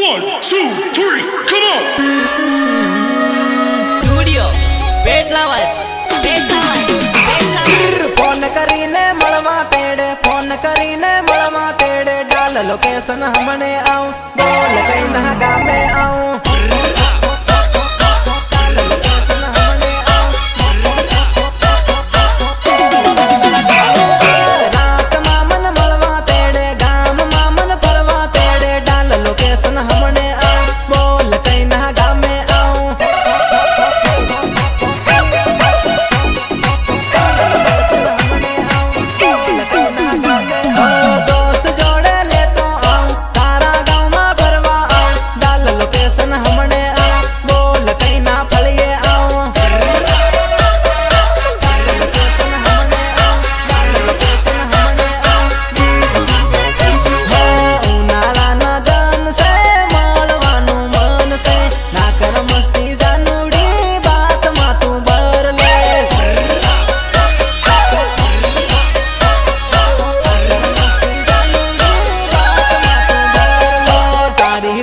1, 2, 3, come on! Studio પેટલાવર phone કરીને મળવા તેડે phone કરીને મળવા તેડે ડાલ લોકેશન હમણે આવું બોલ કઈ ના ગામે આવું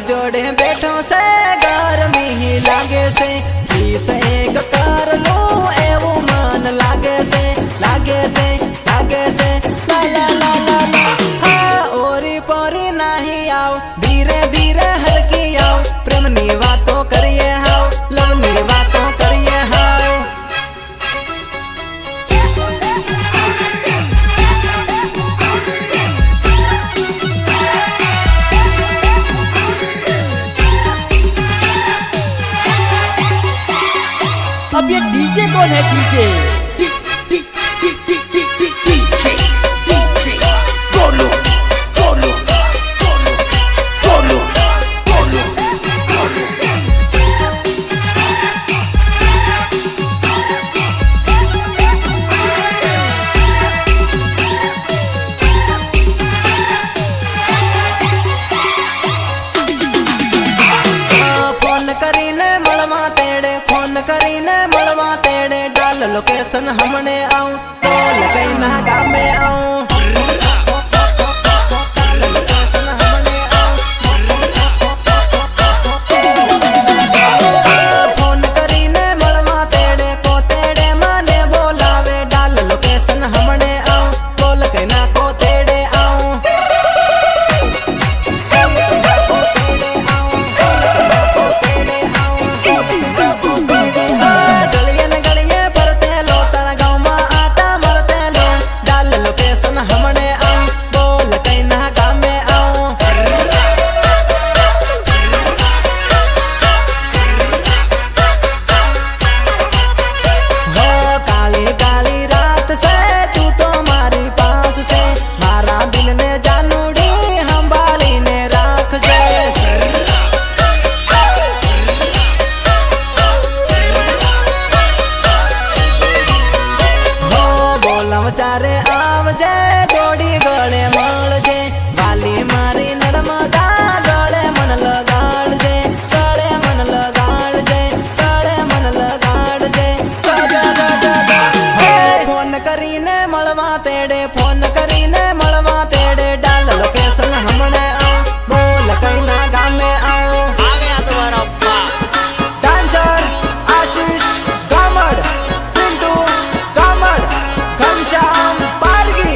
जोड़े बैठो से गर्मी लागे से एक कर लो एवो मन लागे से लागे से लागे से ला ला ला ला हाँ ओरी पोरी नहीं आओ धीरे धीरे हल्की आओ प्रेम नी बातों करिए हाओ लव नी बातों करिए हाओ अब ये डीजे कौन है DJ Golo, golo, golo, golo, golo, golo. Phone करीने મળવા તેડે फोन करीने મળવા તેડે ડાલ લોકેશન હમણે આવું બોલ કઈ ના ગામે આવું फोन करीने મળવા તેડે કો તેડે મને બોલાવે ડાલ લોકેશન હમણે આવું બોલ કઈ ના કો તેડે આવું ચારે આવજે જોડી ગળે મળજે વાલી મારી નર્મદા ગળે મન લગાડજે ગળે મન લગાડજે ગળે મન લગાડજે ફોન કરીને મળવા તેડે ફોન કરીને મળવા તેડે ડાલ લોકેશન હમણે આવ બોલ કઈ ના ગામે આવો आ गया तुम्हारा अब्बा डांसर आशीष गामड़ पिंटू गामड़ घनश्याम पारगी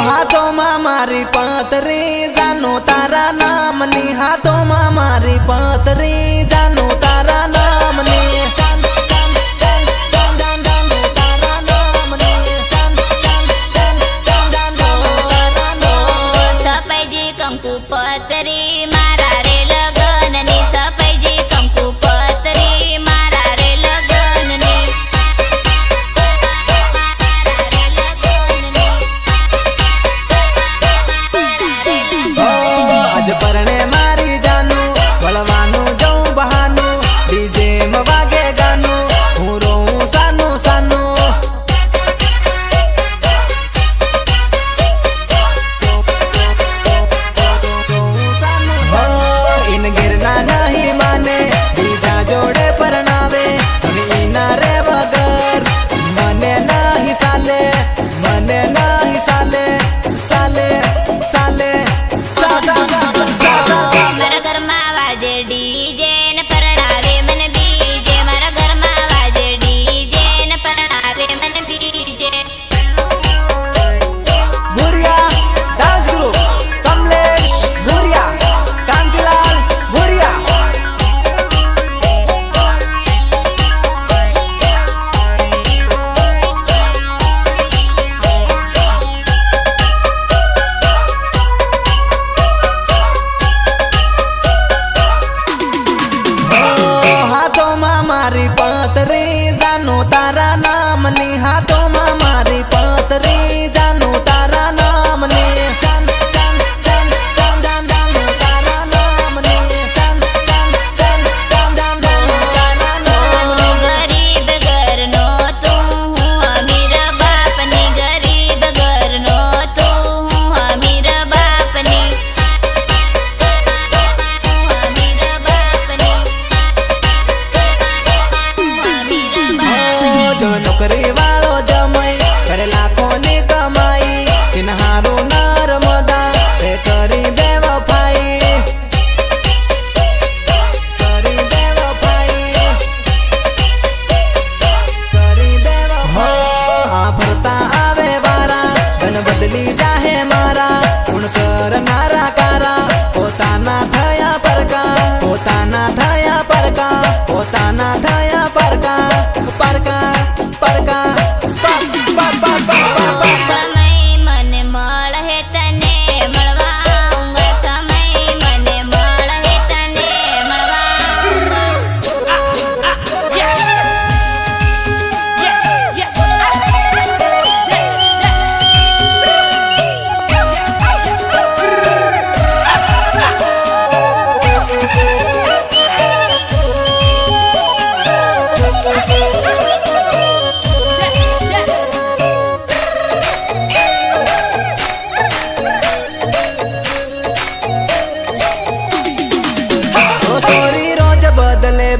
हाथों में मारी पतरी जानो तारा नाम नी हाथों में मारी पतरी जानो तारा नाम नी સફેજી કંકુ પતરી મારા રે લગનની સફેજી કંકુ પતરી મારા રે લગનની आज परणे मारी जानू बलवानू जाऊं बहानू डीजे में वागे गानू हूँ रोऊं सानू सानू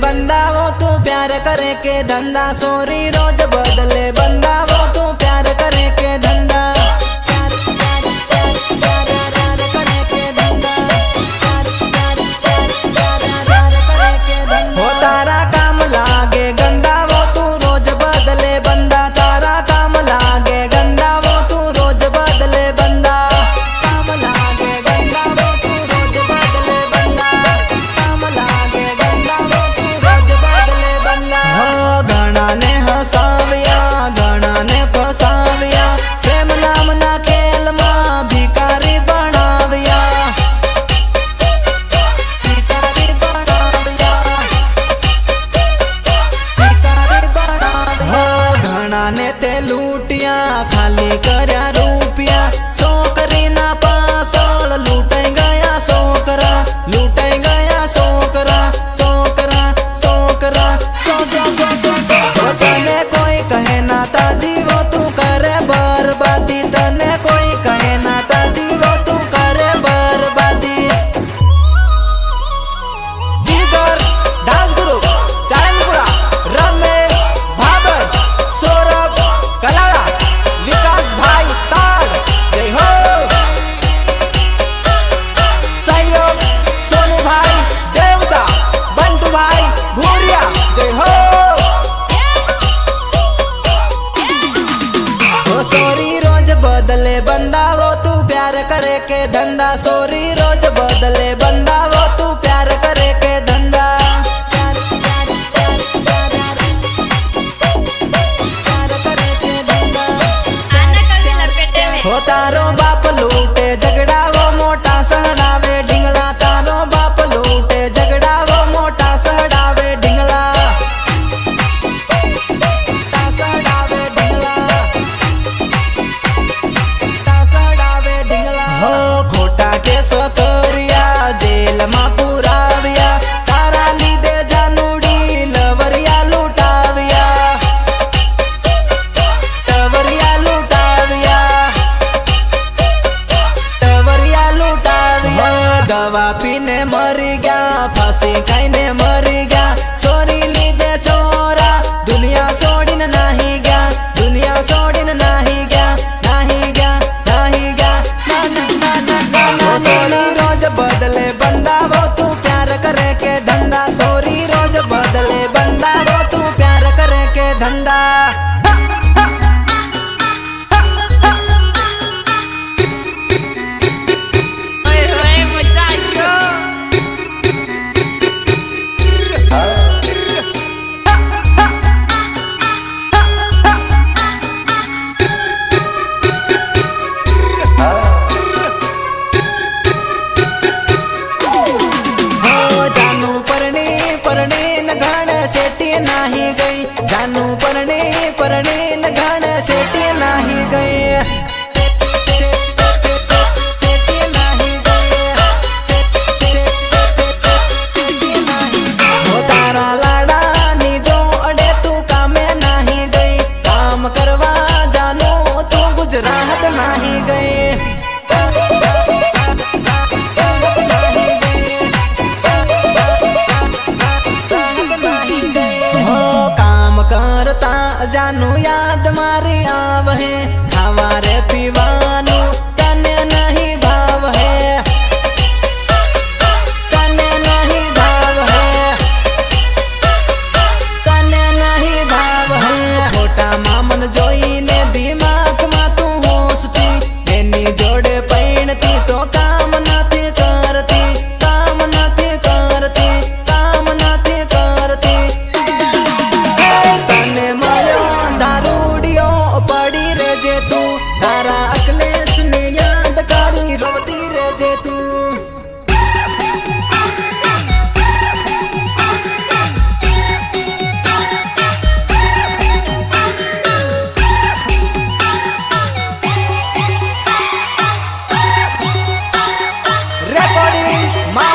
बंदा वो तू प्यार करे के धंधा सोरी रोज बदले बंदा वो तू प्यार करे के धंधा प्यार प्यार प्यार प्यार प्यार करे के धंधा प्यार प्यार प्यार प्यार प्यार करे के धंधा हो तारा काम लागे गंदा वो तू रोज बदले बंदा तारा काम लागे गंदा वो तू रोज बदले बंदा काम लागे गंदा वो तू रोज बदले बंदा काम लागे गंदा वो तू रोज बदले बंदा हो घना ने हसाव्या घना ने फसाव्या प्रेम नाम ना खेल में भिकारी बनाव्या भिकारी बनाव्या भिकारी बनाव्या हो घना ने ते लूटिया खाली कर्या रूपिया सोकरी ना पासळ लूटाई गया सोकरा लूटाई गया सोकरा सोकरा सोकरा सो सो सो सो सो तने कोई कहे ना ताजी वो तू करे बर्बादी तने कोई कहे ना ताजी वो तू करे बर्बादी जीगर डांस ग्रुप चारणपुरा रमेश भाबर सौरभ कलाड़ा विकास भाई ताड़ जय हो सहयोग सोनू भाई देवदा बंटू भाई भूरिया जय हो सोरी रोज बदले बंदा वो तू प्यार करे के धंधा सोरी रोज बदले बंदा वो तू प्यार करे के धंधा प्यार प्यार प्यार प्यार प्यार करे के धंधा हो तारो बाप लूटे झगड़ा वो मोटा सहड़ावे ढिंगला तारो बाप लूटे झगड़ा वो मोटा सहड़ावे ढिंगला सहड़ावे ढिंगला सहड़ावे ढिंगला हो खोटा केस करिया जेल में पुराव्या तारा लीधे जानुडी लवरिया लूटाव्या टवरिया लूटाव्या टवरिया लूटाव्या दवा पीने मरी गया फांसी खाईने मरी गया सोरी लीधे छोरा दुनिया सोडीन नाही गया दुनिया सोडीन नाही गया नाही गया नाही गया ना ना ना ना ना ना सोरी रोज बदले बंदा वो तू प्यार करे के धंधा सोरी रोज बदले बंदा वो तू प्यार करे के धंधा ओए होए मुचाको हो जानू परणी न घाण सेटी नाही गई जानू परणी न घाण सेटी नाही गई सेटी नाही गई हो तारा लाडा नी जो अडे तू कामे नाही गई काम करवा जानू तू गुजरात नाही गई हो काम करता जानू याद मारी आवहे हमारे पीवानू तने नहीं भाव है तने नहीं भाव है तने नहीं भाव है खोटा मामन जोई ने दिमाग में तू होसती एनी जोड़े पैणती तो काम નથી करती काम નથી करती काम નથી करती तने મળ્યો દારૂડિયો પડી રેજે તું તારા અખલેશ ને યાદ કરી રોતી રેજે તું રેકોર્ડિંગ માં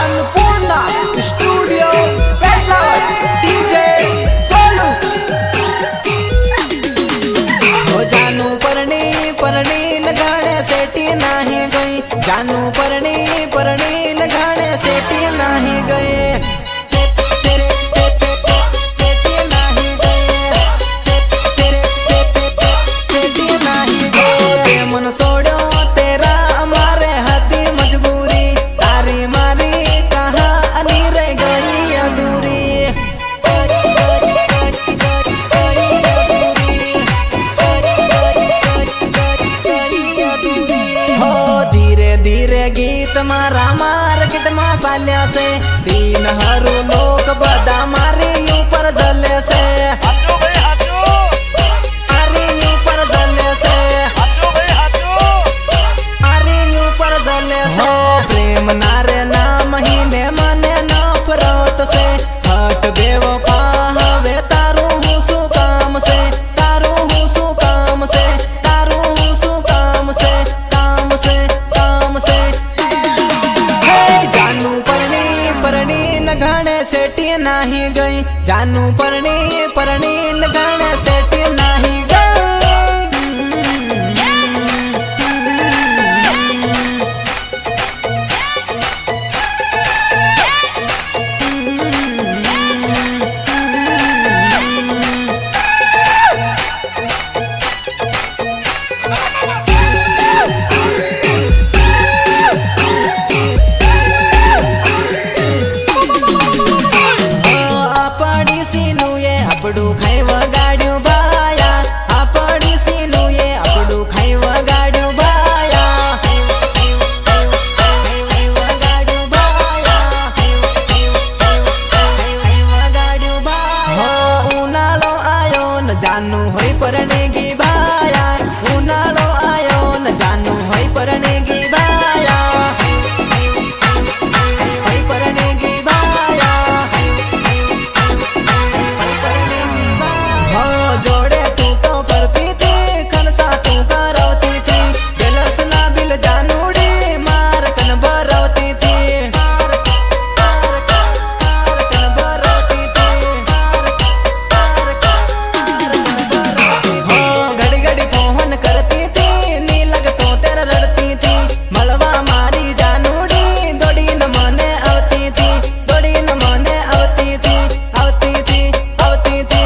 અન્નપૂર્ણા સ્ટુડિયો પેટલાવર ડીજે ગોલુ हो जानू परणी न घाणे सेटी नाही गई जानू परणी न घाणे सेटी नाही गई मार्केट में चाल्या से दिन हरू लोग बदा मारी ऊपर जले से मारी ऊपर जले से मारी ऊपर जले से प्रेम नारे ना महीने मने नफरत से हट बेवफा हवे तारू हूँ सु काम से तारू हूँ सु काम से तारू हूँ सु काम से काम से काम से जानू परणी न घणे सेठी नाही गई जानू परणी न घणे सेठी नाही गई આપડું ખાઈ વગાડ્યું ભાયા આપડી સીનું એ આપડું ખાઈ વગાડ્યું ભાયા વગાડ્યું ભાયા વગાડ્યું ભાયા ઉનાળો આયો ન જાનું હોય પરણેગી ભાયા ઉનાળો આયો ન જાનું હોય પરણેગી ભાયા હોય પરણેગી ભાયા जोड़े तू तो करती थी खनसा तू करवती थी बेलस ना बिल जानूड़ी मार कन भरवती थी मार कन भरवती थी घड़ी घड़ी फोन करती थी नी लग तो तेरा रड़ती थी मलवा मारी जानूड़ी दौड़ी न मने आवती थी दौड़ी न मने आवती थी आवती थी आवती थी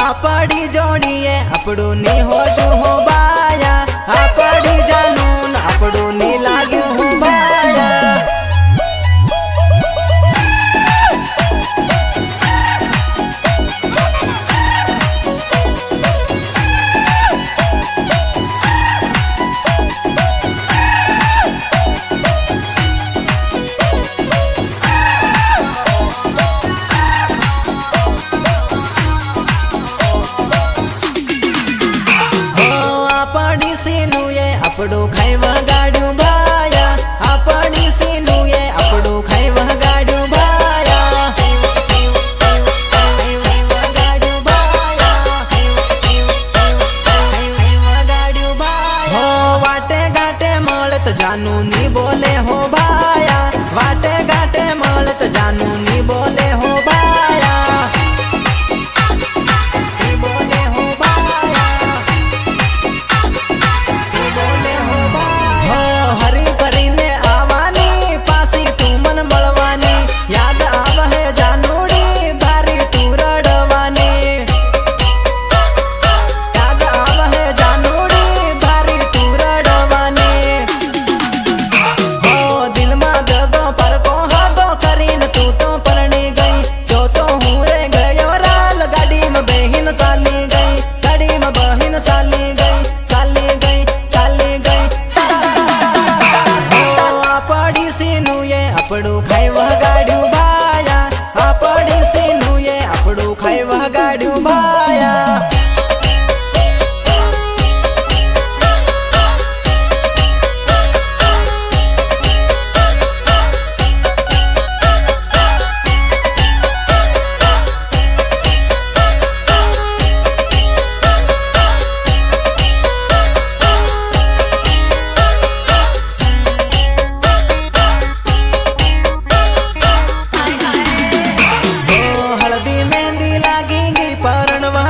आपड़ी जोड़िए अपड़ू नी होशु हो बाया आपड़ी जानून अपड़ू नी लाग्यू हो बाया આપડી સીનું એ આપડું ખાઈ વગાડ્યું ભાયા આપડી સીનું એ આપડું ખાઈ વગાડ્યું ભાયા વગાડ્યું ભાયા વગાડ્યું ભાયા હો વાટે ઘાટે મળત જાનું ની બોલે હો ભાયા વાટે ઘાટે મળત જાનું ની બોલે હો ભાયા બોલે હો ભાયા हरी परी ने आवानी पासी तू मन मळवानी याद आवहे जानूड़ी भारी तू रडवानी याद आवहे जानूड़ी भारी तू रडवानी हो दिल में दगो पर को हागो करीन तू तो परणी गई जो तो हूँ रे गयो राल गाड़ी में बहिन साली गई गाड़ी में बहिन साली गई साली गई साली गई આપડી સીનું એ આપડું ખાઈ વગાડ્યું ભાયા આપડી સીનું એ આપડું ખાઈ વગાડ્યું ભાયા हल्दी मेहंदी लागी गई परणवा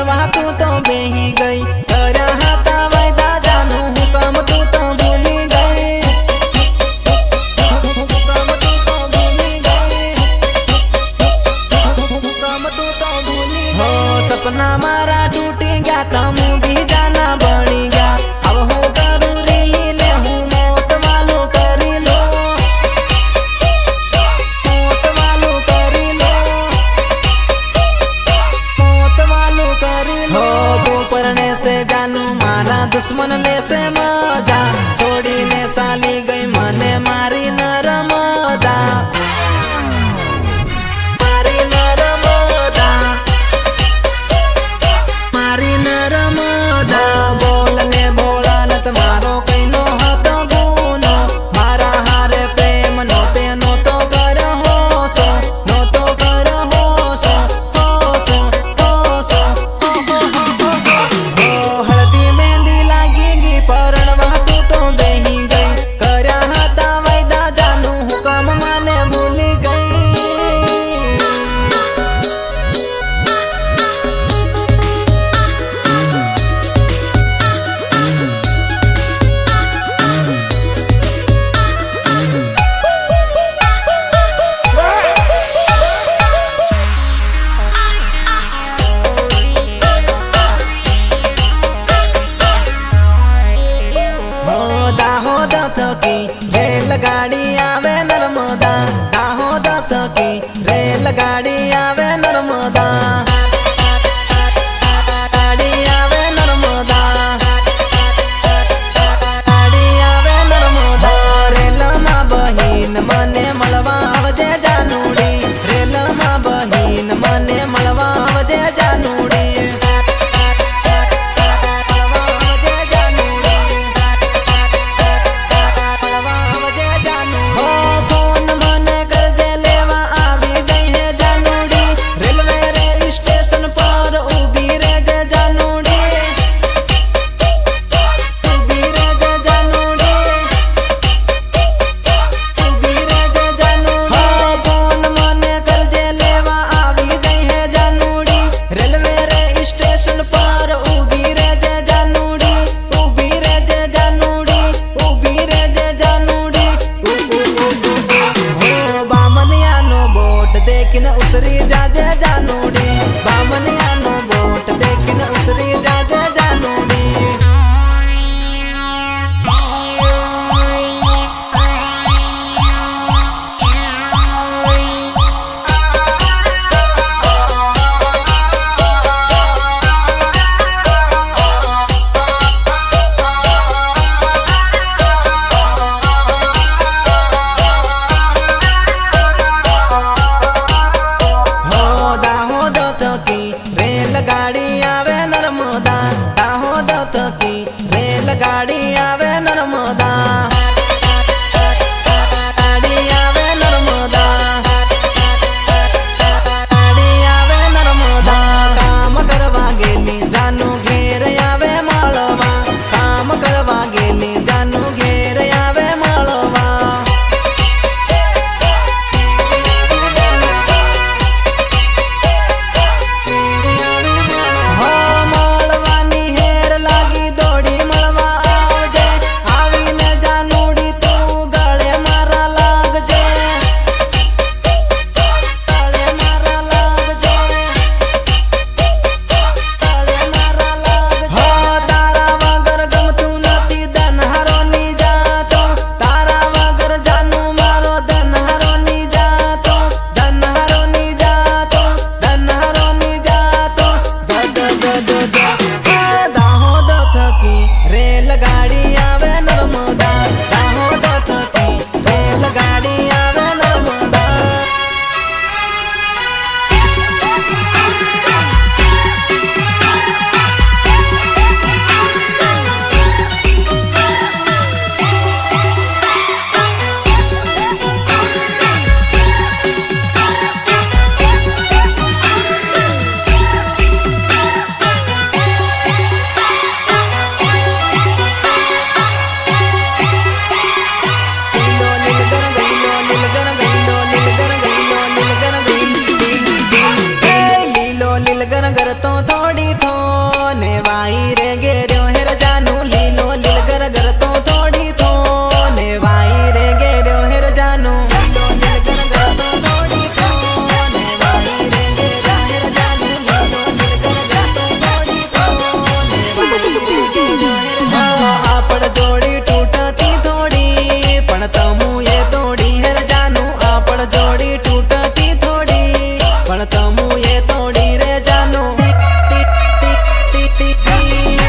પરણવા તું તો બેહી ગઈ કર્યા હતા વાયદા જાનું હુકમ તું તો ભૂલી ગઈ હુકમ તું તો ભૂલી ગઈ હુકમ તું તો ભૂલી ગઈ હો સપના મારા તૂટી ગયા તમ બીજાના બની ગયા હવે હું કરું રહીને હું મોત વાલું કરી લો મોત વાલું કરી લો મોત વાલું કરી લો તું પરણે से जानू मारा दुश्मन ले से मजा छोड़ीने साली गई मने मारी नरमदा मारी नरमदा मारी नरमदा बोलने बोला न તમારો કઈનો હતો ગુનો મારા હારે પ્રેમ નો તેનો તો કર હોસો નો તો કર હોસો હોસો હોસો હળદી મહેંદી લાગી ગઈ પરણવા તું તો બેહી ગઈ કર્યા હતા વાયદા જાનું હુકમ મને ભૂલી ગઈ દાહોદ થકી રેલગાડી આવે નર્મદા દાહોદ થકી રેલગાડી આવે નર્મદા ગાડી આવે નર્મદા ગાડી આવે નર્મદા રેલમાં બહીન મને મળવા આવજે જાનુડી રેલમાં બહીન મને મળવા આવજે જાનુડી देखने उतरी जाजे जानुड़ी बामनिया नो बोट देखने उतरी जाजे जानुड़ी રેલગાડી આવે નર્મદા દાહોદ થકી રેલગાડી આવે નર્મદા ગાડી આવે નર્મદા ગાડી આવે નર્મદા કામ કરવા ગેલી જાનું ઘેર આવે મળવા કામ કરવા ગેલી જાનું ઘેર આવે મળવા મળવાની હેર લાગી દોડી મળવા આવજે વાઈ રે ગેર્યો હેર જાનું લીલો લીલ ગર ગર તો થોડી થો ને વાઈ રે ગેર્યો હેર જાનું લીલો લીલ ગર ગર તો થોડી થો ને વાઈ રે ગેર્યો હેર જાનું લીલો લીલ ગર ગર તો થોડી થો ને વાઈ રે ગેર્યો હેર જાનું આપણ જોડી તૂટતી થોડી પણ તમુ એ તોડી હેર જાનું આપણ જોડી તૂટતી થોડી પણ તમુ એ તોડી રે જાનું ટી ટી ટી ટી ટી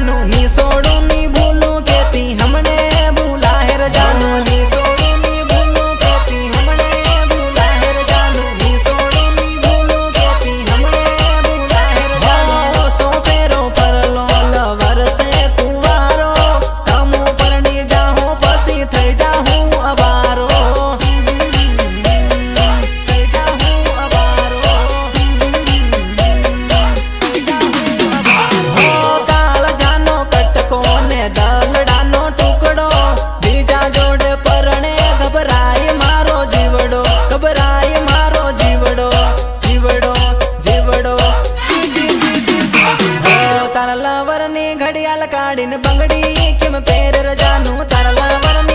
જાનું ની સોડું ની ભૂલું કેતી હમને ભૂલાહે રે જાનું ની સોડું ની ભૂલું કેતી હમને ભૂલાહે રે જાનું ની સોડું ની ભૂલું કેતી હમને ભૂલાહે રે જાનું સો ફેરો પરલો લવર સે કુવારો તમુ પરણી જાહો પછી થઈ જાહું અવારો થઈ જાહું અવારો કાળ જાનો કટકો ને દલડાનો ટુકડો બીજા જોડે પરણે ઘબરાય મારો જીવડો ઘબરાય મારો જીવડો જીવડો જીવડો તારા લવરની ઘડિયાળ કાઢીને બંગડી કેમ પહેર જાનું તારા લવરની